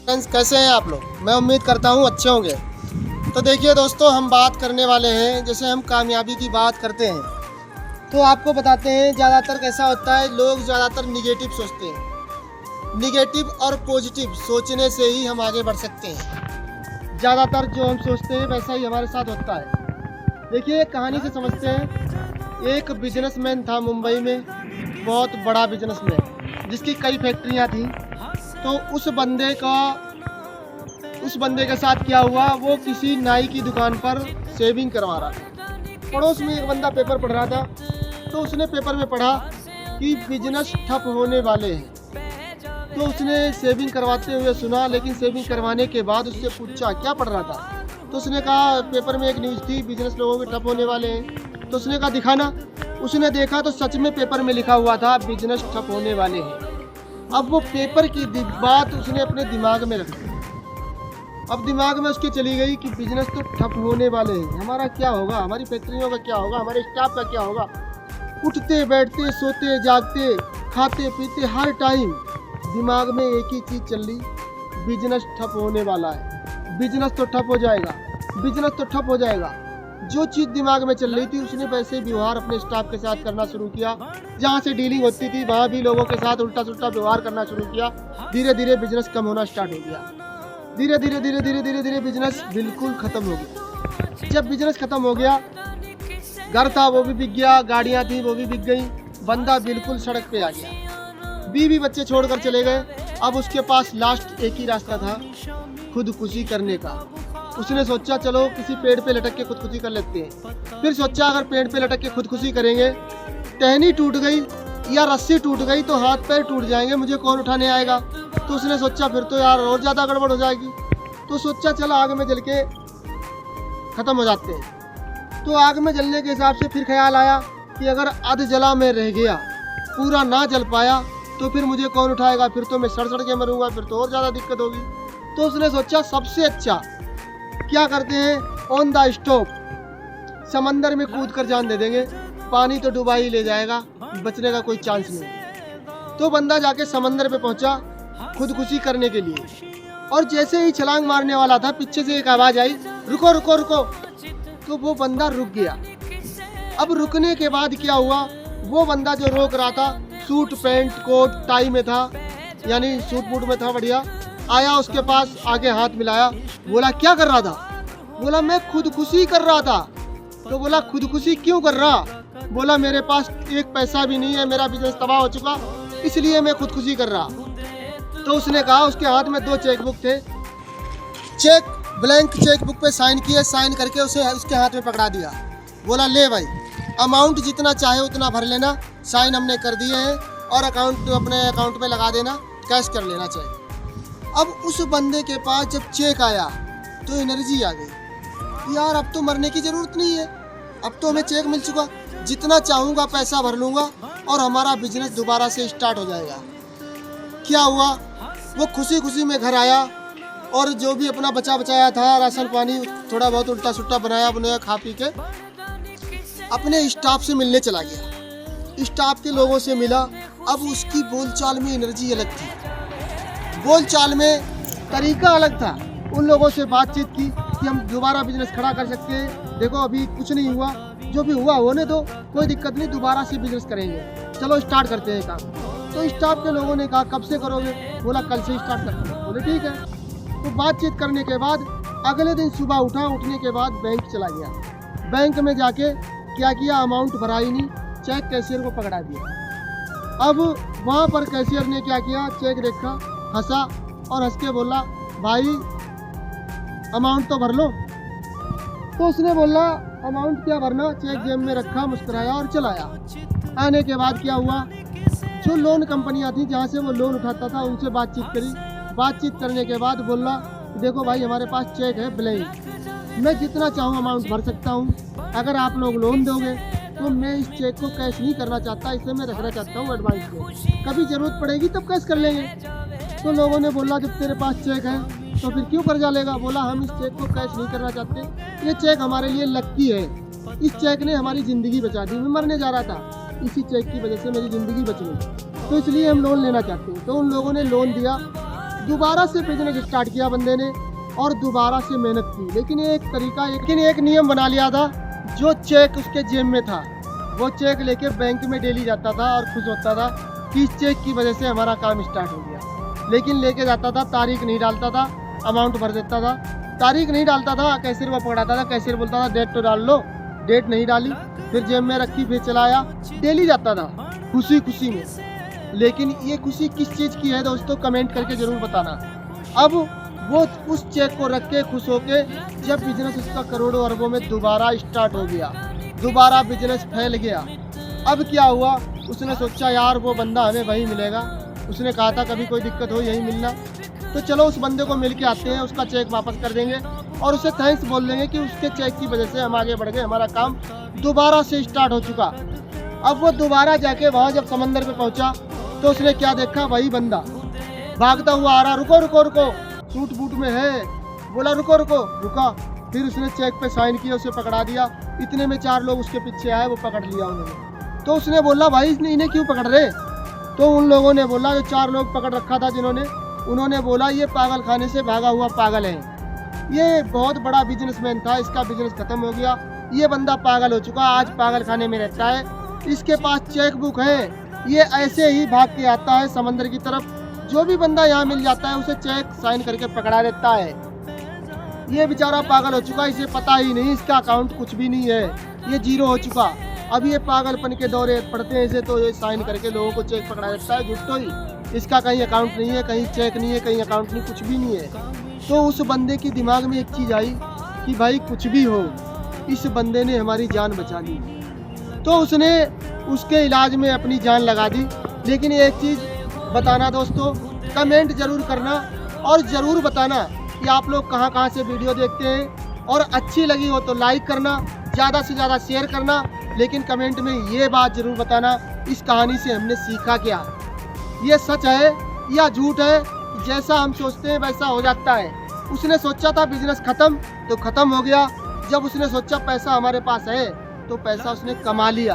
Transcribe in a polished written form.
Friends, कैसे हैं आप लोग? मैं उम्मीद करता हूँ अच्छे होंगे। तो देखिए दोस्तों, हम बात करने वाले हैं, जैसे हम कामयाबी की बात करते हैं तो आपको बताते हैं ज़्यादातर कैसा होता है, लोग ज़्यादातर निगेटिव सोचते हैं। निगेटिव और पॉजिटिव सोचने से ही हम आगे बढ़ सकते हैं। ज़्यादातर जो हम सोचते हैं वैसा ही हमारे साथ होता है। देखिए, एक कहानी से समझते हैं। एक बिजनेसमैन था मुंबई में, बहुत बड़ा बिजनेसमैन, जिसकी कई फैक्ट्रियाँ थी। तो उस बंदे के साथ क्या हुआ, वो किसी नाई की दुकान पर शेविंग करवा रहा था। पड़ोस में एक बंदा पेपर पढ़ रहा था, तो उसने पेपर में पढ़ा कि बिजनेस ठप होने वाले हैं। तो उसने शेविंग करवाते हुए सुना, लेकिन शेविंग करवाने के बाद उससे पूछा क्या पढ़ रहा था। तो उसने कहा पेपर में एक न्यूज़ थी, बिजनेस लोगों के ठप होने वाले हैं। तो उसने कहा दिखाना। उसने देखा तो सच में पेपर में लिखा हुआ था बिजनेस ठप होने वाले हैं। अब वो पेपर की बात उसने अपने दिमाग में रख ली। अब दिमाग में उसके चली गई कि बिजनेस तो ठप होने वाले हैं, हमारा क्या होगा, हमारी फैक्ट्रियों का क्या होगा, हमारे स्टाफ का क्या होगा। उठते बैठते सोते जागते खाते पीते हर टाइम दिमाग में एक ही चीज़ चल रही, बिजनेस ठप होने वाला है, बिजनेस तो ठप हो जाएगा, बिजनेस तो ठप हो जाएगा। जो चीज़ दिमाग में चल रही थी, उसने वैसे व्यवहार अपने स्टाफ के साथ करना शुरू किया। जहाँ से डीलिंग होती थी वहाँ भी लोगों के साथ उल्टा सुल्टा व्यवहार करना शुरू किया। धीरे धीरे बिजनेस कम होना स्टार्ट हो गया। धीरे धीरे बिजनेस बिल्कुल ख़त्म हो गया। जब बिजनेस ख़त्म हो गया, घर था वो भी बिक गया, गाड़ियाँ थी वो भी बिक गई, बंदा बिल्कुल सड़क पे आ गया। बीवी बच्चे छोड़कर चले गए। अब उसके पास लास्ट एक ही रास्ता था, खुदकुशी करने का। उसने सोचा चलो किसी पेड़ पे लटक के खुदकुशी कर लेते हैं। फिर सोचा अगर पेड़ पे लटक के खुदकुशी करेंगे, टहनी टूट गई या रस्सी टूट गई तो हाथ पैर टूट जाएंगे, मुझे कौन उठाने आएगा। तो उसने सोचा फिर तो यार और ज़्यादा गड़बड़ हो जाएगी। तो सोचा चलो आग में जल के ख़त्म हो जाते हैं। तो आग में जलने के हिसाब से फिर ख्याल आया कि अगर अध जला में रह गया, पूरा ना जल पाया, तो फिर मुझे कौन उठाएगा, फिर तो मैं सड़ सड़ के मरूंगा, फिर तो और ज़्यादा दिक्कत होगी। तो उसने सोचा सबसे अच्छा क्या करते हैं, ऑन द स्टॉप समंदर में कूद कर जान दे देंगे, पानी तो डुबा ही ले जाएगा, बचने का कोई चांस नहीं। तो बंदा जाके समंदर पे पहुंचा खुदकुशी करने के लिए, और जैसे ही छलांग मारने वाला था, पीछे से एक आवाज़ आई, रुको रुको रुको। तो वो बंदा रुक गया। अब रुकने के बाद क्या हुआ, वो बंदा जो रोक रहा था सूट पैंट कोट टाई में था, यानी सूट बूट में था, बढ़िया आया उसके पास, आगे हाथ मिलाया, बोला क्या कर रहा था। बोला मैं खुदकुशी कर रहा था। तो बोला खुदकुशी क्यों कर रहा। बोला मेरे पास एक पैसा भी नहीं है, मेरा बिजनेस तबाह हो चुका, इसलिए मैं खुदकुशी कर रहा। तो उसने कहा, उसके हाथ में 2 चेकबुक थे, चेक ब्लैंक चेकबुक पे साइन किए, साइन करके उसे उसके हाथ में पकड़ा दिया। बोला ले भाई, अमाउंट जितना चाहे उतना भर लेना, साइन हमने कर दिए हैं, और अपने अकाउंट में लगा देना, कैश कर लेना चाहिए। अब उस बंदे के पास जब चेक आया तो एनर्जी आ गई, यार अब तो मरने की ज़रूरत नहीं है, अब तो हमें चेक मिल चुका, जितना चाहूँगा पैसा भर लूँगा और हमारा बिजनेस दोबारा से स्टार्ट हो जाएगा। क्या हुआ, वो खुशी खुशी में घर आया, और जो भी अपना बचा बचाया था राशन पानी थोड़ा बहुत उल्टा सुट्टा बनाया खा पी के अपने स्टाफ से मिलने चला गया। स्टाफ के लोगों से मिला। अब उसकी बोलचाल में एनर्जी अलग थी, बोलचाल में तरीका अलग था। उन लोगों से बातचीत की कि हम दोबारा बिजनेस खड़ा कर सकते हैं, देखो अभी कुछ नहीं हुआ, जो भी हुआ होने दो, कोई दिक्कत नहीं, दोबारा से बिजनेस करेंगे, चलो स्टार्ट करते हैं काम। तो स्टाफ के लोगों ने कहा कब से करोगे। बोला कल से स्टार्ट करते हैं। बोले ठीक है। तो बातचीत करने के बाद अगले दिन सुबह उठा, उठने के बाद बैंक चला गया। बैंक में जाके क्या किया, अमाउंट भरा ही नहीं, चेक कैशियर को पकड़ा दिया। अब वहाँ पर कैशियर ने क्या किया, चेक देखा, हंसा और हंस के बोला भाई अमाउंट तो भर लो। तो उसने बोला अमाउंट क्या भरना, चेक जेब में रखा, मुस्कुराया और चला आया। आने के बाद क्या हुआ, जो लोन कंपनियां थी जहाँ से वो लोन उठाता था, उनसे बातचीत करी। बातचीत करने के बाद बोला देखो भाई हमारे पास चेक है ब्लैंक, मैं जितना चाहूँ अमाउंट भर सकता हूँ, अगर आप लोग लोन दोगे तो मैं इस चेक को कैश नहीं करना चाहता, इसे मैं रखना चाहता हूँ एडवांस में, कभी ज़रूरत पड़ेगी तब कैश कर लेंगे। तो लोगों ने बोला जब तेरे पास चेक है तो फिर क्यों कर्जा लेगा। बोला हम इस चेक को कैश नहीं करना चाहते, ये चेक हमारे लिए लक्की है, इस चेक ने हमारी ज़िंदगी बचा दी, मैं मरने जा रहा था, इसी चेक की वजह से मेरी ज़िंदगी बच गई, तो इसलिए हम लोन लेना चाहते हैं। तो उन लोगों ने लोन दिया, दोबारा से बिजनेस स्टार्ट किया बंदे ने और दोबारा से मेहनत की। लेकिन एक नियम बना लिया था, जो चेक उसके जेब में था वो चेक लेके बैंक में डेली जाता था और खुश होता था कि इस चेक की वजह से हमारा काम स्टार्ट हो गया। लेकिन लेके जाता था, तारीख नहीं डालता था, अमाउंट भर देता था, तारीख नहीं डालता था, कैशियर वो पकड़ाता था, कैशियर बोलता था डेट तो डाल लो, डेट नहीं डाली, फिर जेब में रखी, फिर चलाया, डेली जाता था खुशी खुशी में। लेकिन ये खुशी किस चीज़ की है दोस्तों, कमेंट करके ज़रूर बताना। अब वो उस चेक को रख के खुश होके जब बिजनेस उसका करोड़ों अरबों में दोबारा स्टार्ट हो गया, दोबारा बिजनेस फैल गया, अब क्या हुआ, उसने सोचा यार वो बंदा हमें वहीं मिलेगा, उसने कहा था कभी कोई दिक्कत हो यहीं मिलना, तो चलो उस बंदे को मिल के आते हैं, उसका चेक वापस कर देंगे और उसे थैंक्स बोल देंगे कि उसके चेक की वजह से हम आगे बढ़ गए, हमारा काम दोबारा से स्टार्ट हो चुका। अब वो दोबारा जाके वहाँ जब समंदर पे पहुँचा तो उसने क्या देखा, वही बंदा भागता हुआ आ रहा, रुको रुको रुको, सूट बूट में है, बोला रुको रुको, रुका, फिर उसने चेक पे साइन किया, उसे पकड़ा दिया। इतने में 4 लोग उसके पीछे आए, वो पकड़ लिया उन्होंने। तो उसने बोला भाई इन्हें क्यों पकड़ रहे? तो उन लोगों ने बोला, जो 4 लोग पकड़ रखा था जिन्होंने, उन्होंने बोला ये पागल खाने से भागा हुआ पागल है, ये बहुत बड़ा बिजनेसमैन था, इसका बिजनेस खत्म हो गया, ये बंदा पागल हो चुका, आज पागल खाने में रहता है, इसके पास चेक बुक है, ये ऐसे ही भाग के आता है समंदर की तरफ, जो भी बंदा यहाँ मिल जाता है उसे चेक साइन करके पकड़ा देता है। ये बेचारा पागल हो चुका, इसे पता ही नहीं, इसका अकाउंट कुछ भी नहीं है, ये जीरो हो चुका। अब ये पागलपन के दौरे पड़ते हैं इसे, तो ये साइन करके लोगों को चेक पकड़ा देता है, झूठ तो ही, इसका कहीं अकाउंट नहीं है, कहीं चेक नहीं है, कहीं अकाउंट नहीं, कुछ भी नहीं है। तो उस बंदे की दिमाग में एक चीज़ आई कि भाई कुछ भी हो, इस बंदे ने हमारी जान बचा ली, तो उसने उसके इलाज में अपनी जान लगा दी। लेकिन एक चीज़ बताना दोस्तों, कमेंट ज़रूर करना और ज़रूर बताना कि आप लोग कहाँ कहाँ से वीडियो देखते हैं, और अच्छी लगी हो तो लाइक करना, ज़्यादा से ज़्यादा शेयर करना, लेकिन कमेंट में ये बात ज़रूर बताना, इस कहानी से हमने सीखा क्या, ये सच है या झूठ है, जैसा हम सोचते हैं वैसा हो जाता है। उसने सोचा था बिजनेस ख़त्म तो ख़त्म हो गया, जब उसने सोचा पैसा हमारे पास है तो पैसा उसने कमा लिया।